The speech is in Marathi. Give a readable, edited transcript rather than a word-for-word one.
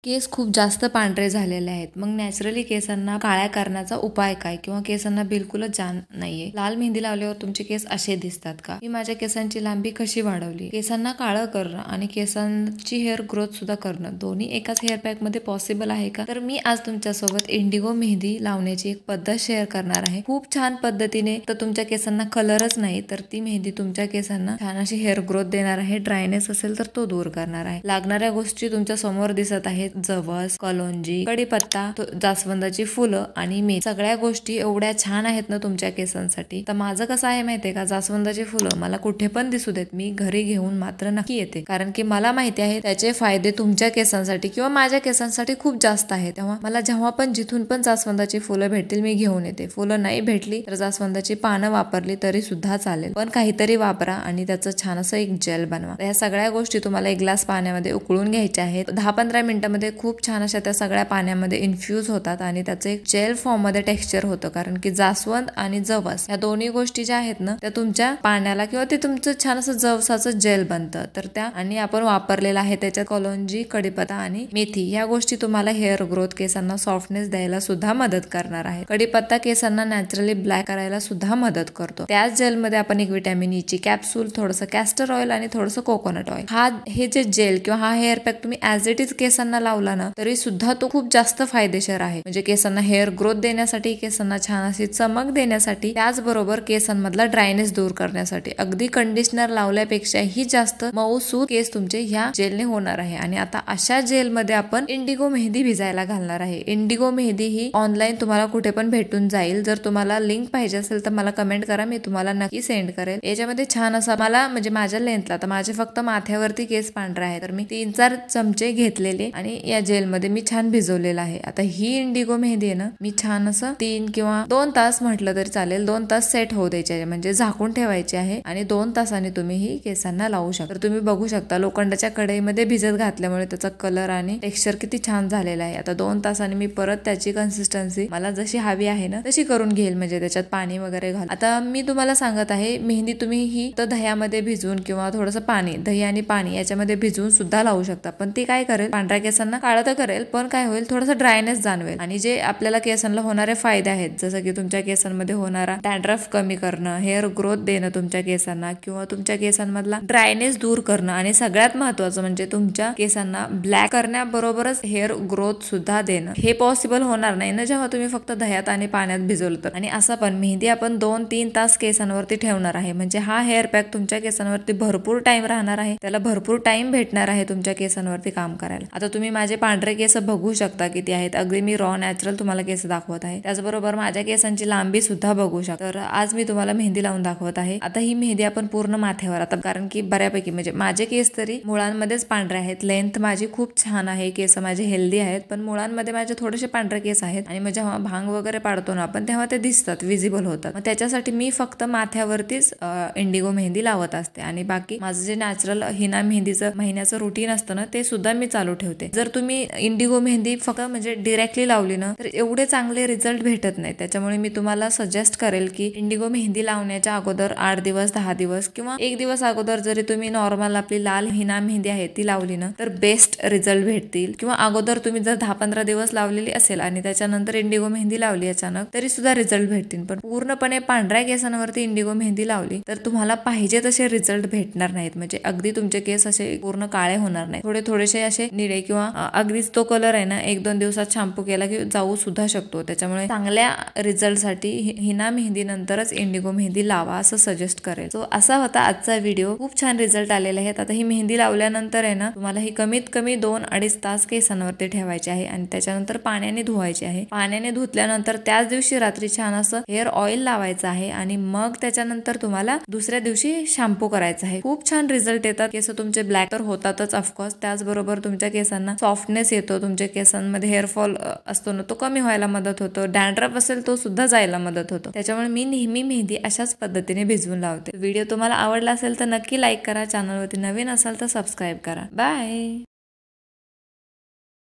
केस खूप जास्त पांढरे झालेले आहेत, मग नॅचरली केसांना काळ्या करण्याचा उपाय काय किंवा केसांना बिलकुलच जाण नाहीये. लाल मेहंदी लावल्यावर तुमचे केस असे दिसतात का? मी माझ्या केसांची लांबी कशी वाढवली? केसांना काळं करणं आणि केसांची हेअर ग्रोथ सुद्धा करणं दोन्ही एकाच हेअर पॅक मध्ये पॉसिबल आहे का? तर मी आज तुमच्यासोबत इंडिगो मेहंदी लावण्याची एक पद्धत शेअर करणार आहे. खूप छान पद्धतीने तर तुमच्या केसांना कलरच नाही तर ती मेहंदी तुमच्या केसांना छान अशी हेअर ग्रोथ देणार आहे. ड्रायनेस असेल तर तो दूर करणार आहे. लागणाऱ्या गोष्टी तुमच्या समोर दिसत आहेत. जवस, कलोंजी, कढीपत्ता, जास्वंदाची फुलं आणि मेथी. सगळ्या गोष्टी एवढ्या छान आहेत ना तुमच्या केसांसाठी. तर माझं कसं आहे माहितीये का, जास्वंदाची फुलं मला कुठे पण दिसू देत, मी घरी घेऊन मात्र नक्की येते, कारण की मला माहिती आहे त्याचे फायदे तुमच्या केसांसाठी किंवा माझ्या केसांसाठी खूप जास्त आहेत. तेव्हा मला जेव्हा पण जिथून पण जास्वंदाची फुलं भेटतील मी घेऊन येते. फुलं नाही भेटली तर जास्वंदाची पानं वापरली तरी सुद्धा चालेल, पण काहीतरी वापरा आणि त्याचं छान असं एक जेल बनवा. या सगळ्या गोष्टी तुम्हाला एक ग्लास पाण्यामध्ये उकळून घ्यायच्या आहेत. 10-15 मिनिटांमध्ये खूप छान अशा त्या सगळ्या पाण्यामध्ये इन्फ्यूज होतात आणि त्याचं एक जेल फॉर्म मध्ये टेक्स्चर होतं, कारण की जास्वंद आणि जवस या दोन्ही गोष्टी ज्या आहेत ना त्या तुमच्या पाण्याला किंवा ते तुमचं छान असं जवसाचं जेल बनतं. तर त्या आणि आपण वापरलेला आहे त्याच्यात कलोंजी, कढीपत्ता आणि मेथी या गोष्टी तुम्हाला हेअर ग्रोथ, केसांना सॉफ्टनेस द्यायला सुद्धा मदत करणार आहे. कढीपत्ता केसांना नॅचरली ब्लॅक करायला सुद्धा मदत करतो. त्याच जेल मध्ये आपण एक व्हिटॅमिन ई ची कॅप्सूल, थोडंसं कॅस्टर ऑइल आणि थोडंसं कोकोनट ऑइल, हे जे जेल किंवा हा हेअर पॅक तुम्ही ऍज इट इज केसांना लावला ना तरी सुद्धा तो खूप जास्त फायदेशीर आहे. म्हणजे केसांना हेअर ग्रोथ देण्यासाठी, केसांना छान अशी चमक देण्यासाठी, त्याचबरोबर केसांमधला ड्रायनेस दूर करण्यासाठी. अगदी कंडिशनर लावल्यापेक्षाही जास्त मऊसूत केस तुमचे ह्या जेलने होणार आहे. आणि आता अशा जेल मध्ये आपण इंडिगो मेहंदी भिजायला घालणार आहे. इंडिगो मेहंदी ही ऑनलाईन तुम्हाला कुठे पण भेटून जाईल. जर तुम्हाला लिंक पाहिजे असेल तर मला कमेंट करा, मी तुम्हाला नक्की सेंड करेल. याच्यामध्ये छान असा मला म्हणजे माझ्या लेंथला, तर माझे फक्त माथ्यावरती केस पांढरे आहे तर मी 3-4 चमचे घेतलेले आणि या जेल मध्ये मी छान भिजवलेला आहे. आता ही इंडिगो मेहंदी आहे ना, मी छान असं 3 किंवा 2 तास म्हटलं तरी चालेल, 2 तास सेट होऊ द्यायचे, म्हणजे झाकून ठेवायचे आहे आणि 2 तासांनी तुम्ही ही केसांना लावू शकता. तर तुम्ही बघू शकता लोखंडाच्या कढईमध्ये भिजत घातल्यामुळे त्याचा कलर आणि टेक्स्चर किती छान झालेला आहे. आता 2 तासांनी मी परत त्याची कन्सिस्टन्सी मला जशी हवी आहे ना तशी करून घेईल, म्हणजे त्याच्यात पाणी वगैरे घाल. आता मी तुम्हाला सांगत आहे, मेहंदी तुम्ही ही तर दह्यामध्ये भिजवून किंवा थोडंसं पाणी, दही आणि पाणी याच्यामध्ये भिजवून सुद्धा लावू शकता, पण ती काय करेल, पांढऱ्या केसांना काळं तर करेल पण काय होईल, थोडंसं ड्रायनेस जाणवेल. आणि जे आपल्याला केसांना होणारे फायदे आहेत, जसं की तुमच्या केसांमध्ये होणारा डॅन्ड्रफ कमी करणं, हेअर ग्रोथ देणं तुमच्या केसांना, किंवा तुमच्या केसांमधला ड्रायनेस दूर करणं, आणि सगळ्यात महत्वाचं म्हणजे तुमच्या केसांना ब्लॅक करण्याबरोबरच हेअर ग्रोथ सुद्धा देणं, हे पॉसिबल होणार नाही ना जेव्हा तुम्ही फक्त दह्यात आणि पाण्यात भिजवलं तर. आणि असं पण मेहंदी आपण 2-3 तास केसांवरती ठेवणार आहे, म्हणजे हा हेअर पॅक तुमच्या केसांवरती भरपूर टाइम राहणार आहे, त्याला भरपूर टाइम भेटणार आहे तुमच्या केसांवरती काम करायला. आता तुम्ही माझे पांढरे केस बघू शकता किती आहेत. अगदी मी रॉ नॅचरल तुम्हाला केस दाखवत आहे. त्याचबरोबर माझ्या केसांची लांबी सुद्धा बघू शकता. तर आज मी तुम्हाला मेहंदी लावून दाखवत आहे. आता ही मेहंदी आपण पूर्ण माथ्यावर, आता कारण की बऱ्यापैकी म्हणजे माझे केस तरी मुळांमध्येच पांढरे आहेत, लेंथ माझी खूप छान आहे, केस माझे हेल्दी आहेत, पण मुळांमध्ये माझे थोडेसे पांढरे केस आहेत आणि मग जेव्हा भांग वगैरे पाडतो ना आपण तेव्हा ते दिसतात, विजिबल होतात. मग त्याच्यासाठी मी फक्त माथ्यावरतीच इंडिगो मेहंदी लावत असते आणि बाकी माझं जे नॅचरल हिना मेहंदीचं महिन्याचं रुटीन असतं ना ते सुद्धा मी चालू ठेवते. जर तुम्ही इंडिगो मेहंदी फक्त म्हणजे डिरेक्टली लावली ना तर एवढे चांगले रिझल्ट भेटत नाही. त्याच्यामुळे मी तुम्हाला सजेस्ट करेल की इंडिगो मेहंदी लावण्याच्या अगोदर 8 दिवस 10 दिवस किंवा 1 दिवस अगोदर जरी तुम्ही नॉर्मल आपली लाल हिना मेहंदी आहे ती लावली ना तर बेस्ट रिझल्ट भेटतील. किंवा अगोदर तुम्ही जर 10-15 दिवस लावलेली असेल आणि त्याच्यानंतर इंडिगो मेहंदी लावली अचानक तरी सुद्धा रिझल्ट भेटतील. पण पूर्णपणे पांढऱ्या केसांवरती इंडिगो मेहंदी लावली तर तुम्हाला पाहिजे तसे रिझल्ट भेटणार नाहीत. म्हणजे अगदी तुमचे केस असे पूर्ण काळे होणार नाही, थोडेसे असे निळे, किंवा अगदीच तो कलर आहे ना 1-2 दिवसात शॅम्पू केला की जाऊ सुद्धा शकतो. त्याच्यामुळे चांगल्या रिझल्ट साठी हिना मेहंदी नंतरच इंडिगो मेहंदी लावा असं सजेस्ट करेल. सो असा होता आजचा व्हिडिओ. खूप छान रिझल्ट आलेले आहेत. आता ही मेहंदी लावल्यानंतर आहे ना तुम्हाला ही कमीत कमी 2-2.5 तास केसांवरती ठेवायची आहे आणि त्याच्यानंतर पाण्याने धुवायची आहे. पाण्याने धुतल्यानंतर त्याच दिवशी रात्री छान असं हेअर ऑइल लावायचं आहे आणि मग त्याच्यानंतर तुम्हाला दुसऱ्या दिवशी शॅम्पू करायचा आहे. खूप छान रिझल्ट येतात. केस तुमचे ब्लॅक तर होतातच ऑफकोर्स, त्याचबरोबर तुमच्या केसांना सॉफ्टनेस येतो, तुमच्या केसांमध्ये हेअरफॉल असतो ना तो कमी व्हायला मदत होतो, डॅन्ड्रफ असेल तो सुद्धा जायला मदत होतो. त्याच्यामुळे मी नेहमी मेहंदी अशाच पद्धतीने भिजवून लावते. व्हिडिओ तुम्हाला आवडला असेल तर नक्की लाईक करा, चॅनलवरती नवीन असाल तर सबस्क्राईब करा. बाय.